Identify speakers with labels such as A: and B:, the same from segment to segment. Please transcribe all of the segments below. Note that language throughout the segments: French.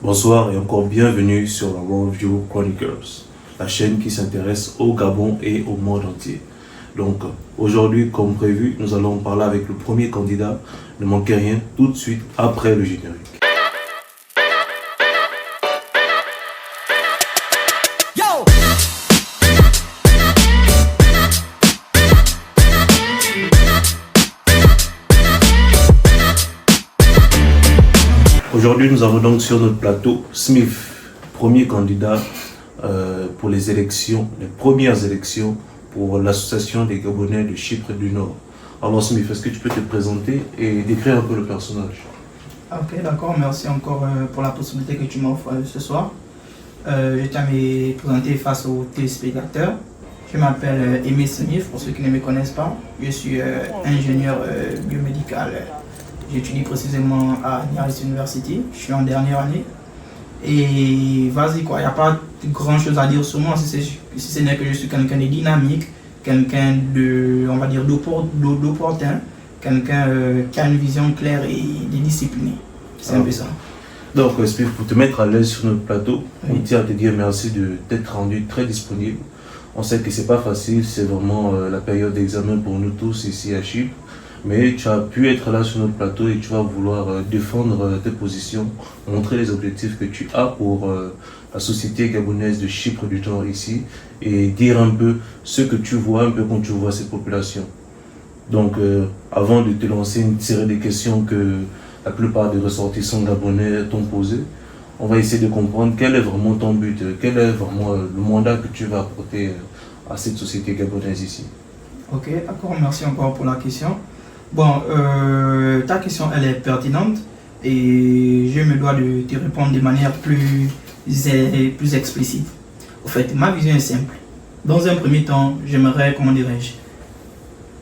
A: Bonsoir et encore bienvenue sur la Worldview Chronicles, la chaîne qui s'intéresse au Gabon et au monde entier. Donc aujourd'hui, comme prévu, nous allons parler avec le premier candidat. Ne manquez rien tout de suite après le générique. Aujourd'hui, nous avons donc sur notre plateau Smith, premier candidat pour les élections, les premières élections pour l'association des Gabonais de Chypre du Nord. Alors Smith, est-ce que tu peux te présenter et décrire un peu le personnage?
B: Ok, d'accord, merci encore pour la possibilité que tu m'offres ce soir. Je tiens à me présenter face aux téléspectateurs. Je m'appelle Aimé Smith, pour ceux qui ne me connaissent pas. Je suis ingénieur biomédical. J'étudie précisément à Nialis University. Je suis en dernière année. Et vas-y quoi, il n'y a pas grand chose à dire sur moi si ce n'est que je suis quelqu'un de dynamique, quelqu'un de, on va dire, d'opportun, quelqu'un qui a une vision claire et de disciplinée. C'est un peu ça.
A: Donc Smith, pour te mettre à l'aise sur notre plateau, on tient à te dire merci de t'être rendu très disponible. On sait que c'est pas facile, c'est vraiment la période d'examen pour nous tous ici à Chypre. Mais tu as pu être là sur notre plateau et tu vas vouloir défendre tes positions, montrer les objectifs que tu as pour la société gabonaise de Chypre du Nord ici et dire un peu ce que tu vois, un peu quand tu vois cette population. Donc avant de te lancer une série de questions que la plupart des ressortissants gabonais t'ont posées, on va essayer de comprendre quel est vraiment ton but, quel est vraiment le mandat que tu vas apporter à cette société gabonaise ici.
B: Ok, d'accord, merci encore pour la question. Bon, ta question elle est pertinente et je me dois de te répondre de manière plus explicite. En fait, ma vision est simple. Dans un premier temps, j'aimerais, comment dirais-je,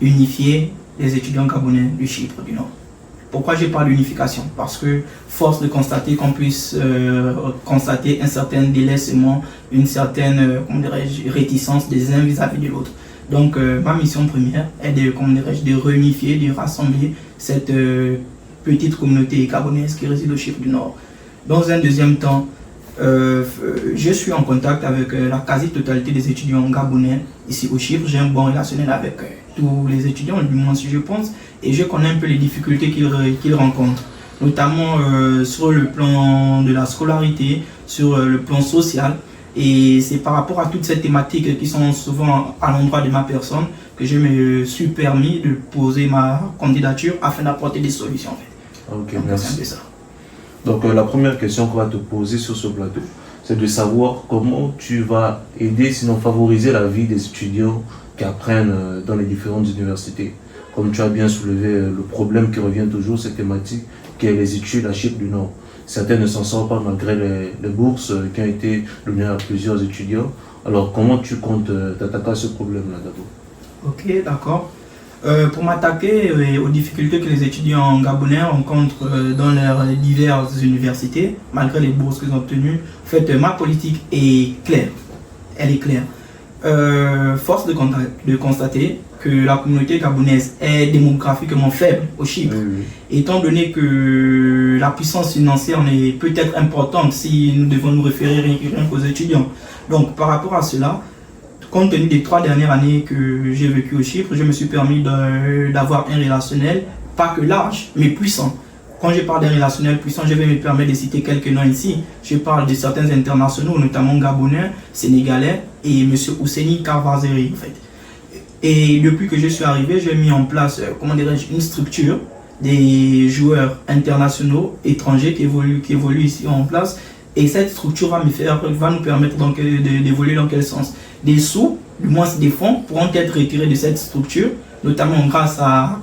B: unifier les étudiants gabonais du Chypre du Nord. Pourquoi je parle d'unification? Parce que force de constater qu'on puisse constater un certain délaissement, une certaine, comment dirais-je, réticence des uns vis-à-vis de l'autre. Donc ma mission première est de réunifier, de rassembler cette petite communauté gabonaise qui réside au Chypre du Nord. Dans un deuxième temps, je suis en contact avec la quasi-totalité des étudiants gabonais ici au Chypre. J'ai un bon relationnel avec tous les étudiants, du moins si je pense, et je connais un peu les difficultés qu'ils rencontrent, notamment sur le plan de la scolarité, sur le plan social. Et c'est par rapport à toutes ces thématiques qui sont souvent à l'endroit de ma personne que je me suis permis de poser ma candidature afin d'apporter des solutions. En fait.
A: Ok,
B: donc,
A: merci.
B: c'est ça.
A: Donc la première question qu'on va te poser sur ce plateau, c'est de savoir comment tu vas aider, sinon favoriser la vie des étudiants qui apprennent dans les différentes universités. Comme tu as bien soulevé le problème qui revient toujours, cette thématique, qui est les études à Chypre du Nord. Certains ne s'en sortent pas malgré les bourses qui ont été données à plusieurs étudiants. Alors, comment tu comptes t'attaquer à ce problème-là d'abord?
B: Ok, d'accord. Pour m'attaquer aux difficultés que les étudiants gabonais rencontrent dans leurs diverses universités, malgré les bourses qu'ils ont obtenues, en fait, ma politique est claire. Elle est claire. Force de constater que la communauté gabonaise est démographiquement faible au Chypre. Oui. Étant donné que la puissance financière est peut-être importante si nous devons nous référer rien qu'aux étudiants. Donc par rapport à cela, compte tenu des 3 dernières années que j'ai vécues au Chypre, je me suis permis d'avoir un relationnel, pas que large, mais puissant. Quand je parle d'un relationnel puissant, je vais me permettre de citer quelques noms ici. Je parle de certains internationaux, notamment gabonais, sénégalais et M. Ouseni Carvazeri en fait. Et depuis que je suis arrivé, j'ai mis en place, une structure des joueurs internationaux, étrangers qui évoluent ici en place. Et cette structure va nous permettre donc d'évoluer dans quel sens? Des sous, du moins des fonds, pourront être retirés de cette structure, notamment grâce à,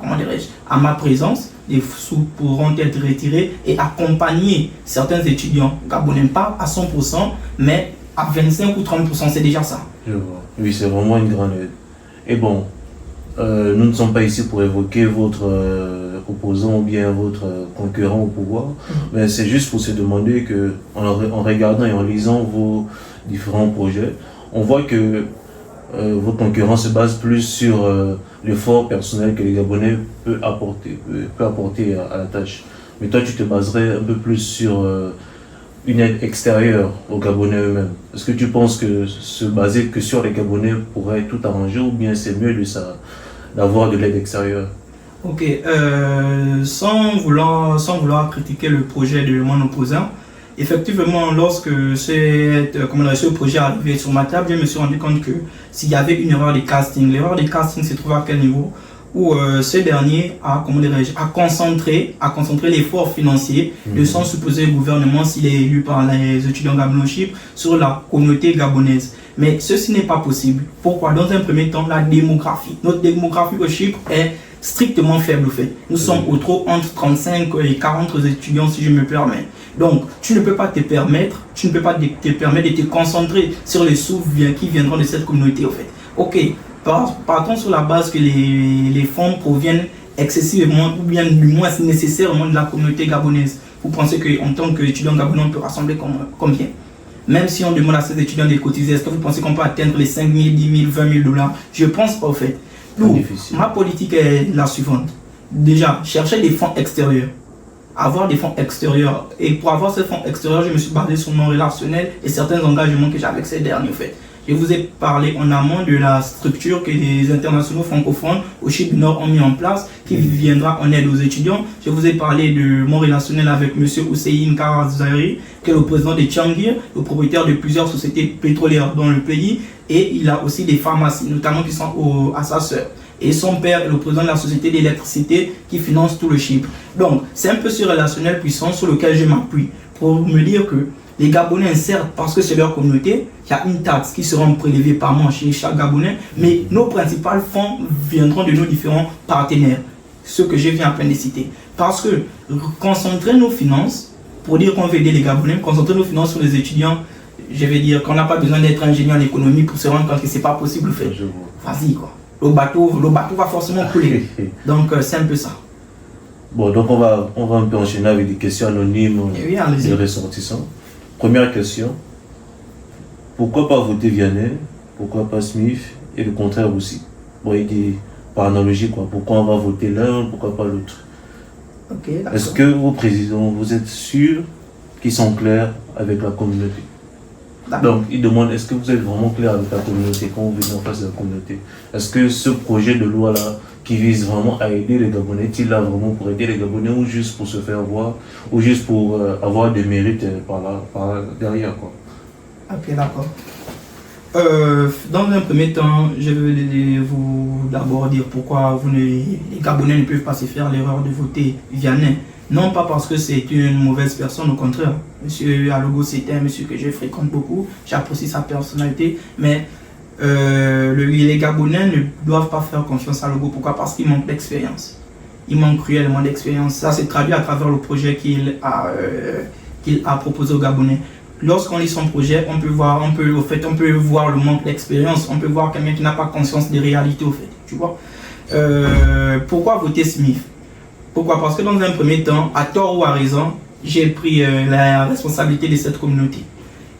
B: à ma présence. Des sous pourront être retirés et accompagner certains étudiants gabonais, pas à 100%, mais à 25 ou 30%, c'est déjà ça.
A: Je vois. Oui, c'est vraiment une grande aide. Et bon, nous ne sommes pas ici pour évoquer votre opposant ou bien votre concurrent au pouvoir, mais c'est juste pour se demander que, en regardant et en lisant vos différents projets, on voit que votre concurrent se base plus sur l'effort personnel que les Gabonais peuvent apporter à la tâche. Mais toi, tu te baserais un peu plus sur une aide extérieure aux Gabonais eux-mêmes? Est-ce que tu penses que se baser que sur les Gabonais pourrait tout arranger, ou bien c'est mieux d'avoir de l'aide extérieure?
B: Ok, sans vouloir critiquer le projet de mon opposant, effectivement, lorsque ce projet est arrivé sur ma table, je me suis rendu compte que s'il y avait une erreur de casting, l'erreur de casting se trouve à quel niveau? Où ce dernier a concentré l'effort financier de son supposé gouvernement, s'il est élu par les étudiants gabonais au Chypre, sur la communauté gabonaise. Mais ceci n'est pas possible. Pourquoi? Dans un premier temps, notre démographie au Chypre est strictement faible au fait. Nous sommes au trop entre 35 et 40 étudiants, si je me permets. Donc, tu ne peux pas te permettre de te concentrer sur les sous qui viendront de cette communauté au fait. Ok, partons sur la base que les fonds proviennent excessivement ou bien du moins nécessairement de la communauté gabonaise. Vous pensez qu'en tant qu'étudiant gabonais, on peut rassembler combien? Même si on demande à ces étudiants de cotiser, est-ce que vous pensez qu'on peut atteindre les 5 000, 10 000, 20 000 dollars? Je pense pas au fait. Donc, ma politique est la suivante. Déjà, chercher des fonds extérieurs. Avoir des fonds extérieurs. Et pour avoir ces fonds extérieurs, je me suis basé sur mon relationnel et certains engagements que j'ai avec ces derniers au fait. Je vous ai parlé en amont de la structure que les internationaux francophones au Chypre du Nord ont mis en place, qui viendra en aide aux étudiants. Je vous ai parlé de mon relationnel avec M. Hussein Karazari, qui est le président de Tchangir, le propriétaire de plusieurs sociétés pétrolières dans le pays, et il a aussi des pharmacies, notamment qui sont à sa sœur. Et son père est le président de la société d'électricité qui finance tout le Chypre. Donc, c'est un peu ce relationnel puissant sur lequel je m'appuie pour me dire que les Gabonais, certes, parce que c'est leur communauté, il y a une taxe qui sera prélevée par mois chez chaque Gabonais, mais nos principaux fonds viendront de nos différents partenaires, ceux que je viens à peine de citer. Parce que concentrer nos finances, pour dire qu'on veut aider les Gabonais, concentrer nos finances sur les étudiants, je vais dire qu'on n'a pas besoin d'être ingénieur en économie pour se rendre compte que ce n'est pas possible de faire. Vas-y, quoi. Le bateau va forcément couler. Donc, c'est un peu ça.
A: Bon, donc on va un peu enchaîner avec des questions anonymes des ressortissants. Première question, pourquoi pas voter Vianney, pourquoi pas Smith, et le contraire aussi? Bon, il dit par analogie, quoi. Pourquoi on va voter l'un, pourquoi pas l'autre?
B: Okay,
A: est-ce que vos présidents, vous êtes sûrs qu'ils sont clairs avec la communauté? Donc, il demande, est-ce que vous êtes vraiment clair avec la communauté quand vous venez en face de la communauté? Est-ce que ce projet de loi-là, qui vise vraiment à aider les Gabonais, est-il là vraiment pour aider les Gabonais, ou juste pour se faire voir, ou juste pour avoir des mérites par derrière, quoi?
B: Ok, d'accord. Dans un premier temps, je vais vous d'abord dire pourquoi les Gabonais ne peuvent pas se faire l'erreur de voter Vianney. Non pas parce que c'est une mauvaise personne, au contraire. Monsieur Alogo, c'est un monsieur que je fréquente beaucoup, j'apprécie sa personnalité, mais les Gabonais ne doivent pas faire confiance à Alogo. Pourquoi? Parce qu'il manque d'expérience. Il manque cruellement d'expérience. Ça s'est traduit à travers le projet qu'il a proposé aux Gabonais. Lorsqu'on lit son projet, on peut voir le manque d'expérience, on peut voir quelqu'un qui n'a pas conscience des réalités au fait. Tu vois? Pourquoi voter Smith? Pourquoi? Parce que dans un premier temps, à tort ou à raison, j'ai pris la responsabilité de cette communauté.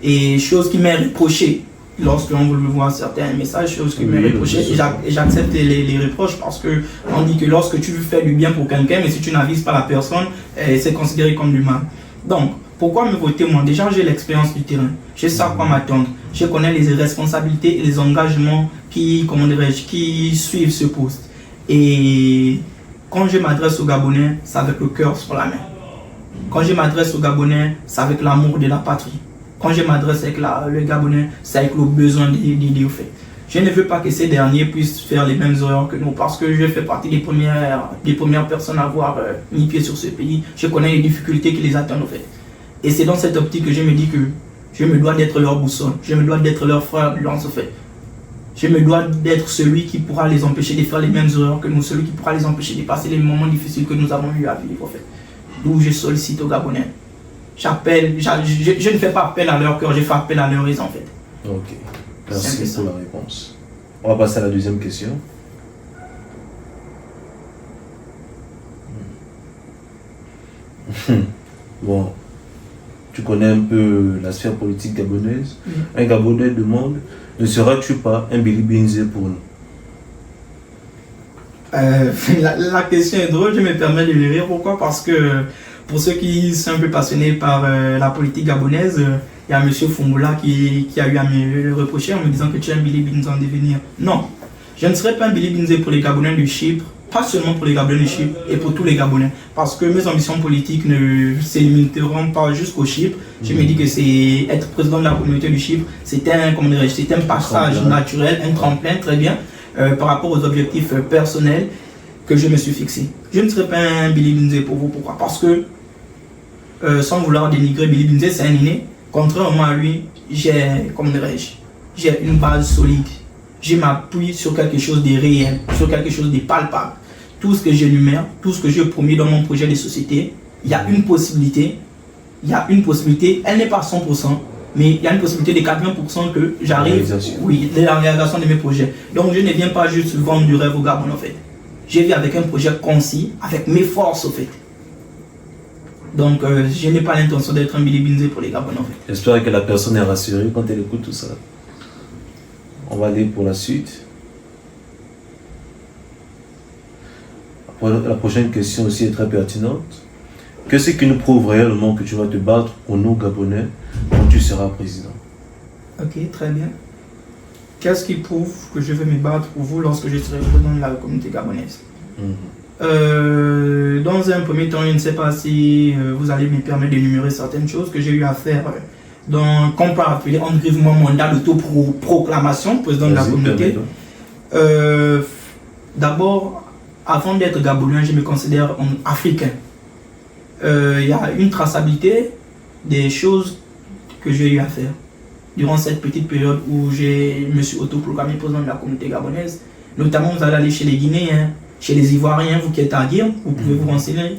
B: Et chose qui m'est reprochée, lorsqu'on veut voir certains messages, chose qui m'est reprochée, et j'accepte les reproches parce qu'on dit que lorsque tu veux faire du bien pour quelqu'un, mais si tu n'avises pas la personne, c'est considéré comme du mal. Donc, pourquoi me voter moi? Déjà, j'ai l'expérience du terrain. Je sais à quoi m'attendre. Je connais les responsabilités et les engagements qui suivent ce poste. Et quand je m'adresse aux Gabonais, c'est avec le cœur sur la main. Quand je m'adresse aux Gabonais, c'est avec l'amour de la patrie. Quand je m'adresse avec le Gabonais, c'est avec le besoin d'aider au fait. Je ne veux pas que ces derniers puissent faire les mêmes erreurs que nous, parce que je fais partie des premières personnes à avoir mis pied sur ce pays. Je connais les difficultés qui les attendent au fait. Et c'est dans cette optique que je me dis que je me dois d'être leur boussole, je me dois d'être leur frère de lance au fait. Je me dois d'être celui qui pourra les empêcher de faire les mêmes erreurs que nous, celui qui pourra les empêcher de passer les moments difficiles que nous avons eu à vivre au fait. D'où je sollicite aux Gabonais. Je ne fais pas appel à leur cœur, je fais appel à leur raison en fait.
A: Ok, merci pour la réponse. On va passer à la deuxième question. Bon, tu connais un peu la sphère politique gabonaise. Un Gabonais demande, ne seras-tu pas un Billy Binze pour nous?
B: La question est drôle, je me permets de le rire. Pourquoi? Parce que Pour ceux qui sont un peu passionnés par la politique gabonaise, il y a M. Fungula qui a eu à me le reprocher en me disant que tu es un Billy Binze en devenir. Non, je ne serai pas un Billy Binze pour les Gabonais de Chypre, pas seulement pour les Gabonais de Chypre et pour tous les Gabonais. Parce que mes ambitions politiques ne se limiteront pas jusqu'au Chypre. Je me dis que c'est être président de la communauté du Chypre, c'est un passage naturel, un tremplin très bien par rapport aux objectifs personnels que je me suis fixé. Je ne serai pas un Billy Binze pour vous. Pourquoi? Parce que, sans vouloir dénigrer Billy Binze, c'est un inné. Contrairement à lui, j'ai une base solide. Je m'appuie sur quelque chose de réel, sur quelque chose de palpable. Tout ce que j'énumère, tout ce que je promets dans mon projet de société, il y a une possibilité, elle n'est pas 100%, mais il y a une possibilité de 80% que j'arrive, de la réalisation de mes projets. Donc je ne viens pas juste vendre du rêve au Gabon en fait. Je viens avec un projet concis, avec mes forces au fait. Donc je n'ai pas l'intention d'être un Billy Binze pour les Gabonais en fait.
A: J'espère que la personne est rassurée quand elle écoute tout ça. On va aller pour la suite. La prochaine question aussi est très pertinente. Qu'est-ce qui nous prouve réellement que tu vas te battre pour nous Gabonais quand tu seras président?
B: Ok, très bien. Qu'est-ce qui prouve que je vais me battre pour vous lorsque je serai président de la communauté gabonaise? Dans un premier temps, je ne sais pas si vous allez me permettre d'énumérer certaines choses que j'ai eu à faire qu'on peut appeler en grièvement mandat d'autoproclamation, président de la communauté. D'abord, avant d'être gabonais, je me considère africain. Il y a une traçabilité des choses que j'ai eu à faire. Durant cette petite période où je me suis autoproclamé président de la communauté gabonaise, notamment vous allez aller chez les Guinéens, chez les Ivoiriens, vous qui êtes à dire, vous pouvez vous renseigner.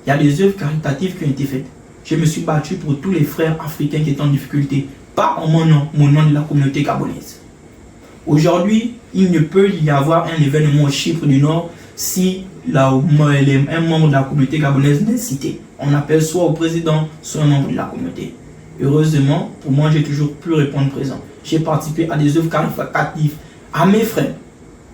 B: Il y a des œuvres caritatives qui ont été faites. Je me suis battu pour tous les frères africains qui étaient en difficulté, pas en mon nom de la communauté gabonaise. Aujourd'hui, il ne peut y avoir un événement au Chypre du Nord si un membre de la communauté gabonaise n'est cité. On appelle soit au président, soit un membre de la communauté. Heureusement, pour moi, j'ai toujours pu répondre présent. J'ai participé à des œuvres caritatives à mes frères.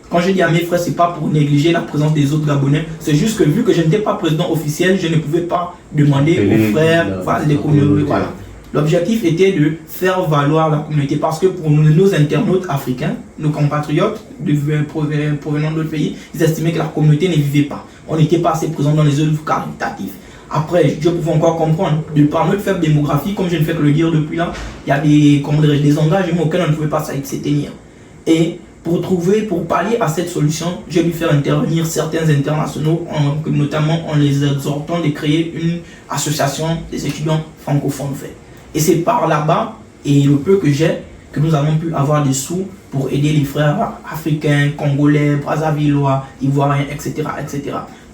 B: Quand je dis à mes frères, ce n'est pas pour négliger la présence des autres Gabonais. C'est juste que vu que je n'étais pas président officiel, je ne pouvais pas demander aux frères, les communautés. Voilà. L'objectif était de faire valoir la communauté parce que pour nos internautes africains, nos compatriotes provenant d'autres pays, ils estimaient que la communauté ne vivait pas. On n'était pas assez présent dans les œuvres caritatives. Après, je pouvais encore comprendre, de par notre faible démographie, comme je ne fais que le dire depuis là, il y a des engagements auxquels on ne pouvait pas s'éteindre. Et pour pallier à cette solution, j'ai dû faire intervenir certains internationaux, notamment en les exhortant de créer une association des étudiants francophones. Et c'est par là-bas, et le peu que j'ai, que nous avons pu avoir des sous pour aider les frères africains, congolais, brassavillois, ivoiriens, etc., etc.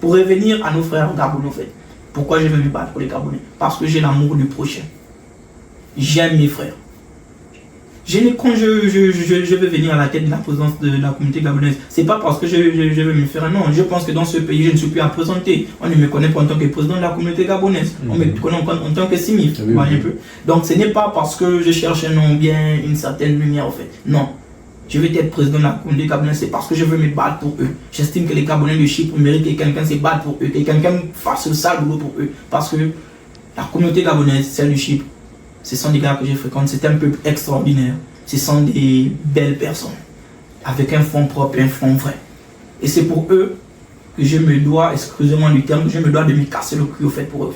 B: Pour revenir à nos frères gabonais, pourquoi je vais me battre pour les Gabonais? Parce que j'ai l'amour du prochain. J'aime mes frères. Quand je vais venir à la tête de la présidence de la communauté gabonaise, c'est pas parce que je vais me faire un nom. Je pense que dans ce pays, je ne suis plus à présenter. On ne me connaît pas en tant que président de la communauté gabonaise. On me connaît en tant que simif. Un peu. Donc ce n'est pas parce que je cherche un nom bien, une certaine lumière en fait. Non. Je vais être président de la communauté gabonaise, c'est parce que je veux me battre pour eux. J'estime que les Gabonais de Chypre méritent que quelqu'un se batte pour eux, que quelqu'un fasse le sale boulot pour eux. Parce que la communauté gabonaise, celle du Chypre, ce sont des gars que je fréquente, c'est un peuple extraordinaire. Ce sont des belles personnes, avec un fond propre et un fond vrai. Et c'est pour eux que je me dois, excusez-moi du terme, je me dois de me casser le cul au fait pour eux.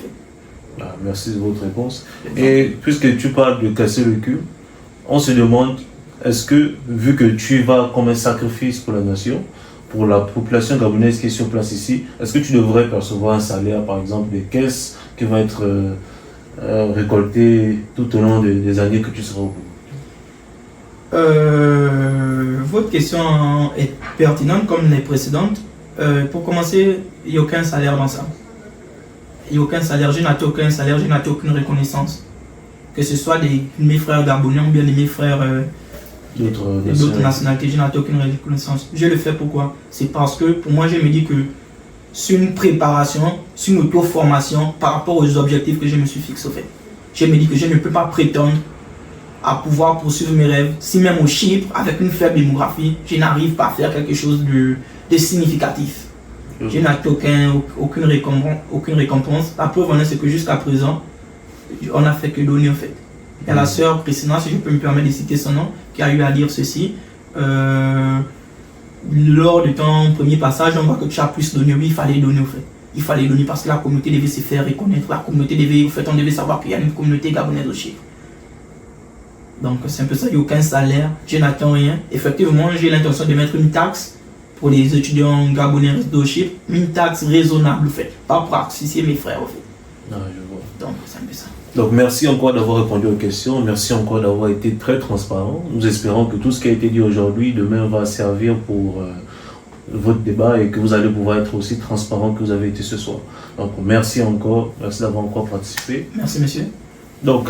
A: Merci de votre réponse. Et puisque tu parles de casser le cul, on se demande, est-ce que, vu que tu vas comme un sacrifice pour la nation, pour la population gabonaise qui est sur place ici, est-ce que tu devrais percevoir un salaire, par exemple, des caisses qui vont être récoltées tout au long des années que tu seras au pouvoir?
B: Votre question est pertinente comme les précédentes. Pour commencer, il n'y a aucun salaire dans ça. Il n'y a aucun salaire, je n'attends aucun salaire, je n'attends aucune reconnaissance. Que ce soit de mes frères gabonais ou bien de mes frères d'autres nationalités, je n'attends aucune reconnaissance. Je le fais pourquoi? C'est parce que pour moi, je me dis que c'est une préparation, c'est une auto-formation par rapport aux objectifs que je me suis fixé au fait. Je me dis que je ne peux pas prétendre à pouvoir poursuivre mes rêves si même au Chypre, avec une faible démographie, je n'arrive pas à faire quelque chose de significatif. Je n'attends aucune récompense. La preuve en est, c'est que jusqu'à présent, on n'a fait que donner en fait. Il y a la sœur Christina, si je peux me permettre de citer son nom, qui a eu à dire ceci. Lors de ton premier passage, on voit que tu as plus donné. Oui, il fallait donner en fait. Il fallait donner parce que la communauté devait se faire reconnaître. La communauté devait, en fait, on devait savoir qu'il y a une communauté gabonaise au Chypre. Donc c'est un peu ça, il n'y a aucun salaire, je n'attends rien. Effectivement, j'ai l'intention de mettre une taxe pour les étudiants gabonais au Chypre, une taxe raisonnable en fait, pas pour associer mes frères en fait.
A: Non, je vois.
B: Donc c'est un peu ça.
A: Donc merci encore d'avoir répondu aux questions, merci encore d'avoir été très transparent. Nous espérons que tout ce qui a été dit aujourd'hui, demain va servir pour votre débat et que vous allez pouvoir être aussi transparent que vous avez été ce soir. Donc merci encore, merci d'avoir encore participé.
B: Merci monsieur.
A: Donc,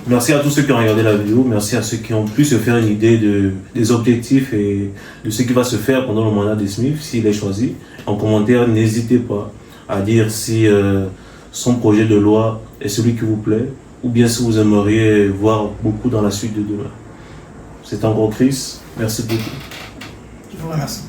A: merci à tous ceux qui ont regardé la vidéo, merci à ceux qui ont pu se faire une idée des objectifs et de ce qui va se faire pendant le mandat de Smith, s'il est choisi. En commentaire, n'hésitez pas à dire si son projet de loi est celui qui vous plaît, ou bien si vous aimeriez voir beaucoup dans la suite de demain. C'est encore Chris, merci beaucoup.
B: Je vous remercie.